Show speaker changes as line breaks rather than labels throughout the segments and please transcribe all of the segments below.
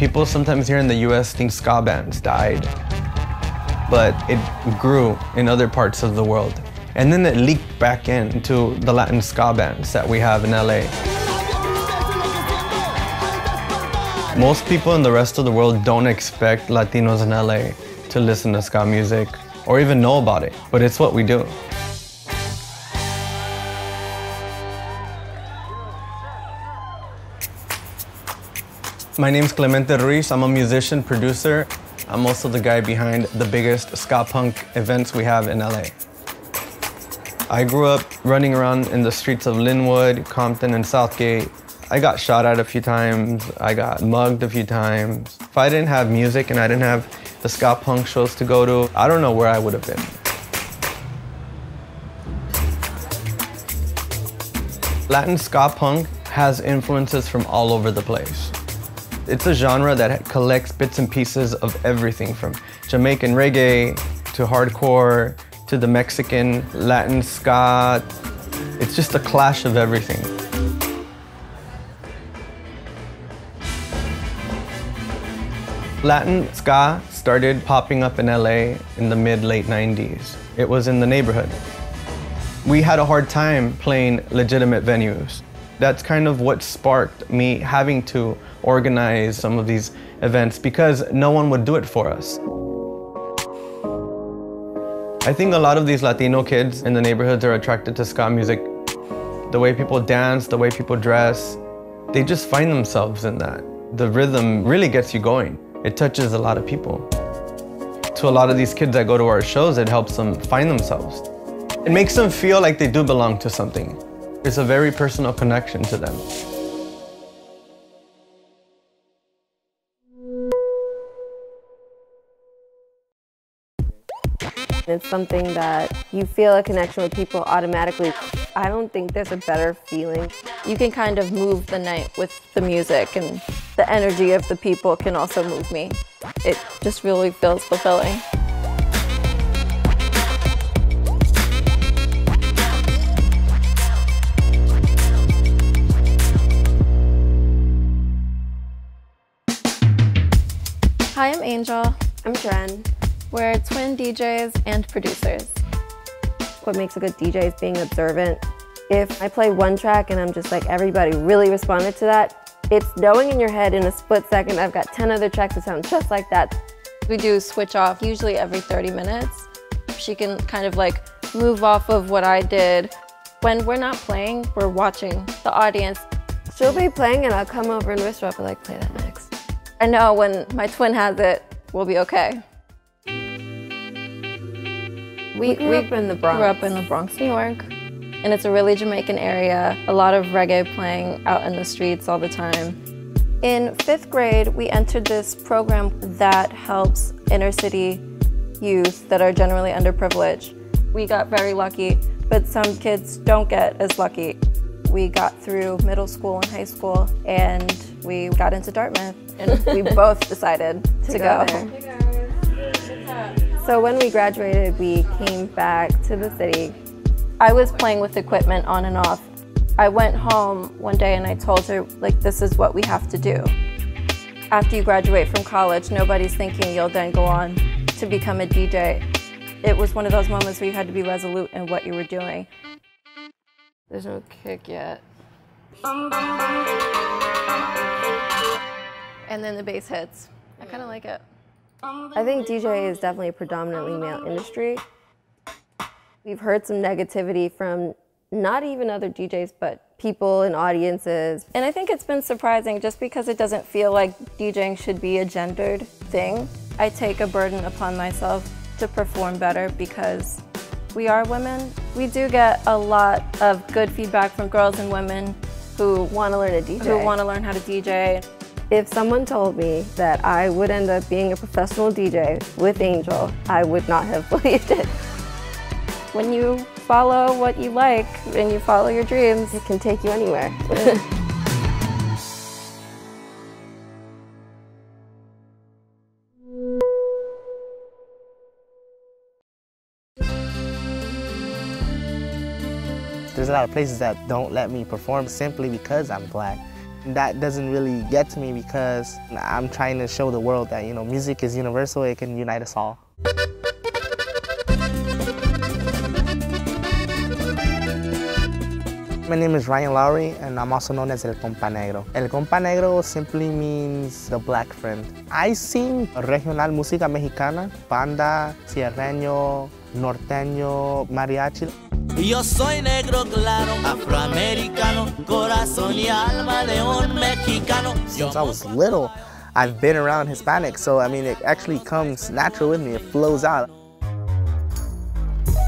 People sometimes here in the US think ska bands died, but it grew in other parts of the world. And then it leaked back into the Latin ska bands that we have in LA. Most people in the rest of the world don't expect Latinos in LA to listen to ska music or even know about it, but it's what we do. My name's Clement Therese. I'm a musician, producer. I'm also the guy behind the biggest Ska Punk events we have in LA. I grew up running around in the streets of Linwood, Compton, and Southgate. I got shot at a few times. I got mugged a few times. If I didn't have music and I didn't have the Ska Punk shows to go to, I don't know where I would have been. Latin Ska Punk has influences from all over the place. It's a genre that collects bits and pieces of everything from Jamaican reggae to hardcore to the Mexican Latin ska. It's just a clash of everything. Latin ska started popping up in LA in the mid-late 90s. It was in the neighborhood. We had a hard time playing legitimate venues. That's kind of what sparked me having to organize some of these events because no one would do it for us. I think a lot of these Latino kids in the neighborhoods are attracted to ska music. The way people dance, the way people dress, they just find themselves in that. The rhythm really gets you going. It touches a lot of people. To a lot of these kids that go to our shows, it helps them find themselves. It makes them feel like they do belong to something. It's a very personal connection to them.
It's something that you feel a connection with people automatically. I don't think there's a better feeling.
You can kind of move the night with the music, and the energy of the people can also move me. It just really feels fulfilling. Hi, I'm Angel.
I'm Dren.
We're twin DJs and producers.
What makes a good DJ is being observant. If I play one track and I'm just like, everybody really responded to that, it's knowing in your head in a split second, I've got 10 other tracks that sound just like that.
We do switch off usually every 30 minutes. She can kind of like move off of what I did. When we're not playing, we're watching the audience.
She'll be playing and I'll come over and whisper up and like, play that next.
I know when my twin has it, we'll be okay.
We grew up in the Bronx.
Grew up in the Bronx, New York. And it's a really Jamaican area. A lot of reggae playing out in the streets all the time. In 5th grade, we entered this program that helps inner city youth that are generally underprivileged. We got very lucky, but some kids don't get as lucky. We got through middle school and high school, and we got into Dartmouth, and we both decided to go.
So when we graduated, we came back to the city.
I was playing with equipment on and off. I went home one day and I told her, like, this is what we have to do. After you graduate from college, nobody's thinking you'll then go on to become a DJ. It was one of those moments where you had to be resolute in what you were doing. There's no kick yet. And then the bass hits. I kind of like it.
I think DJ is definitely a predominantly male industry. We've heard some negativity from not even other DJs, but people and audiences.
And I think it's been surprising just because it doesn't feel like DJing should be a gendered thing. I take a burden upon myself to perform better because we are women. We do get a lot of good feedback from girls and women who
want to learn to DJ.
Who want to learn how to DJ.
If someone told me that I would end up being a professional DJ with Angel, I would not have believed it.
When you follow what you like and you follow your dreams,
it can take you anywhere.
There's a lot of places that don't let me perform simply because I'm black. That doesn't really get to me because I'm trying to show the world that, you know, music is universal, it can unite us all. My name is Ryan Lory, and I'm also known as El Compa Negro. El Compa Negro simply means the black friend. I sing regional música mexicana, banda, sierreño, norteño, mariachi.
Yo soy negro claro, afroamericano, corazón y alma de un mexicano.
Since I was little, I've been around Hispanics, so I mean, it actually comes natural with me, it flows out.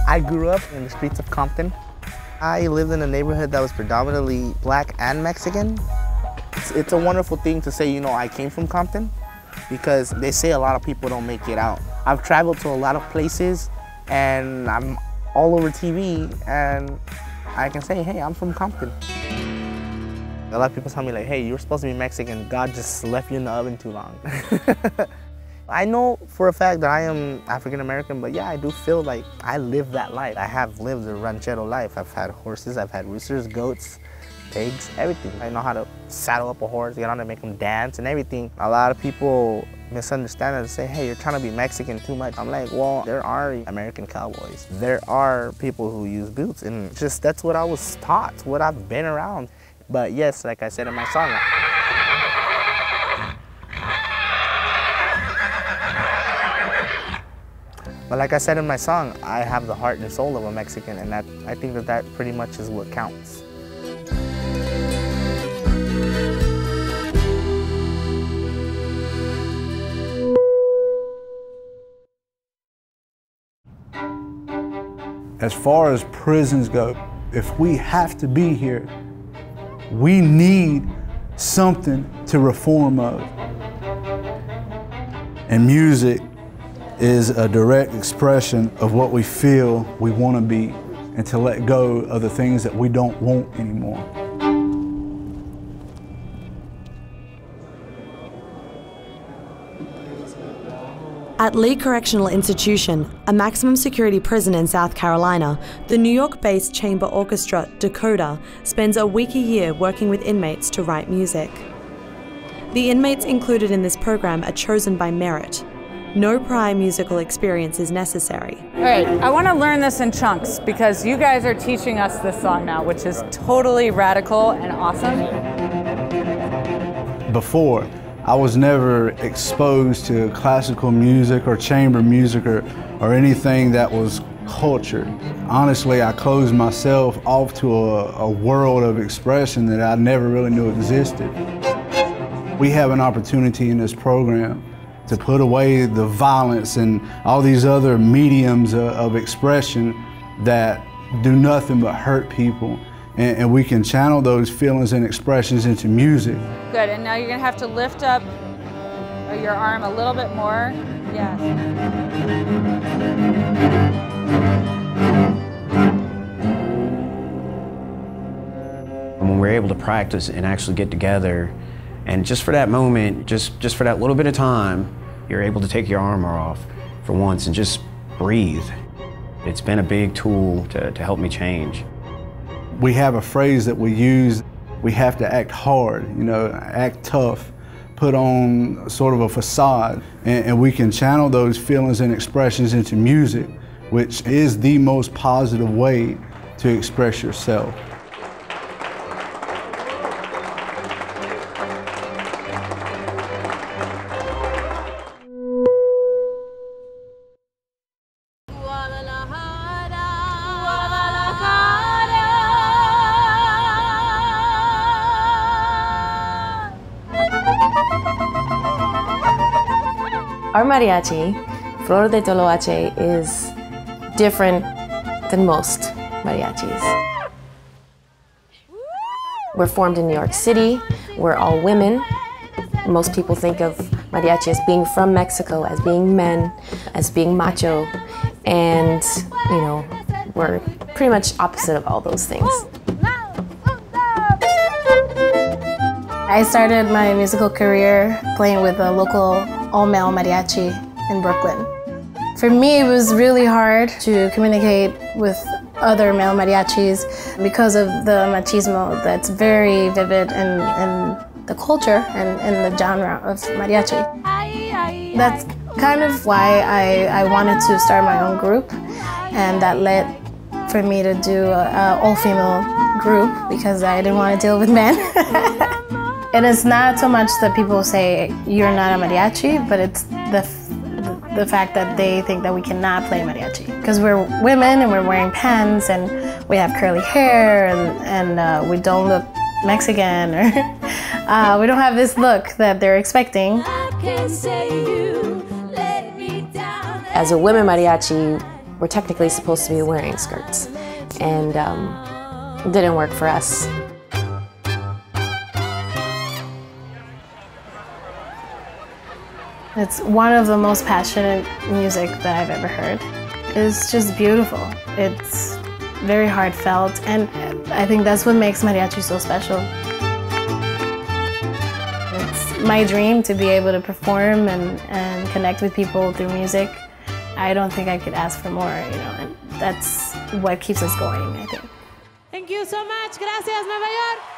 I grew up in the streets of Compton. I lived in a neighborhood that was predominantly black and Mexican. It's a wonderful thing to say, you know, I came from Compton, because they say a lot of people don't make it out. I've traveled to a lot of places, and I'm all over TV, and I can say, hey, I'm from Compton. A lot of people tell me like, hey, you're supposed to be Mexican, God just left you in the oven too long. I know for a fact that I am African American, but yeah, I do feel like I live that life. I have lived a ranchero life. I've had horses, I've had roosters, goats, pigs, everything. I know how to saddle up a horse, get on and make them dance and everything. A lot of people misunderstand it and say, hey, you're trying to be Mexican too much. I'm like, well, there are American cowboys. There are people who use boots, and just that's what I was taught, what I've been around. But yes, like I said in my song, I have the heart and soul of a Mexican, and I think that pretty much is what counts.
As far as prisons go, if we have to be here, we need something to reform of. And music is a direct expression of what we feel we want to be, and to let go of the things that we don't want anymore.
At Lee Correctional Institution, a maximum security prison in South Carolina, the New York-based chamber orchestra, Dakota, spends a week a year working with inmates to write music. The inmates included in this program are chosen by merit. No prior musical experience is necessary.
All right, I want to learn this in chunks because you guys are teaching us this song now, which is totally radical and awesome.
Before, I was never exposed to classical music or chamber music or anything that was culture. Honestly, I closed myself off to a world of expression that I never really knew existed. We have an opportunity in this program to put away the violence and all these other mediums of expression that do nothing but hurt people. And we can channel those feelings and expressions into music.
Good, and now you're gonna have to lift up your arm a little bit more. Yes.
When we're able to practice and actually get together, and just for that moment, just for that little bit of time, you're able to take your armor off for once and just breathe. It's been a big tool to help me change.
We have a phrase that we use, we have to act hard, you know, act tough, put on sort of a facade, and we can channel those feelings and expressions into music, which is the most positive way to express yourself.
Our mariachi, Flor de Toloache, is different than most mariachis. We're formed in New York City. We're all women. Most people think of mariachi as being from Mexico, as being men, as being macho, and, you know, we're pretty much opposite of all those things.
I started my musical career playing with a local all-male mariachi in Brooklyn. For me, it was really hard to communicate with other male mariachis because of the machismo that's very vivid in the culture and in the genre of mariachi. That's kind of why I wanted to start my own group, and that led for me to do an all-female group because I didn't want to deal with men. And it's not so much that people say you're not a mariachi, but it's the fact that they think that we cannot play mariachi because we're women and we're wearing pants and we have curly hair and we don't look Mexican or we don't have this look that they're expecting.
As a women mariachi, we're technically supposed to be wearing skirts, and it didn't work for us.
It's one of the most passionate music that I've ever heard. It's just beautiful. It's very heartfelt, and I think that's what makes mariachi so special. It's my dream to be able to perform and connect with people through music. I don't think I could ask for more, you know, and that's what keeps us going, I think.
Thank you so much. Gracias, Nueva York.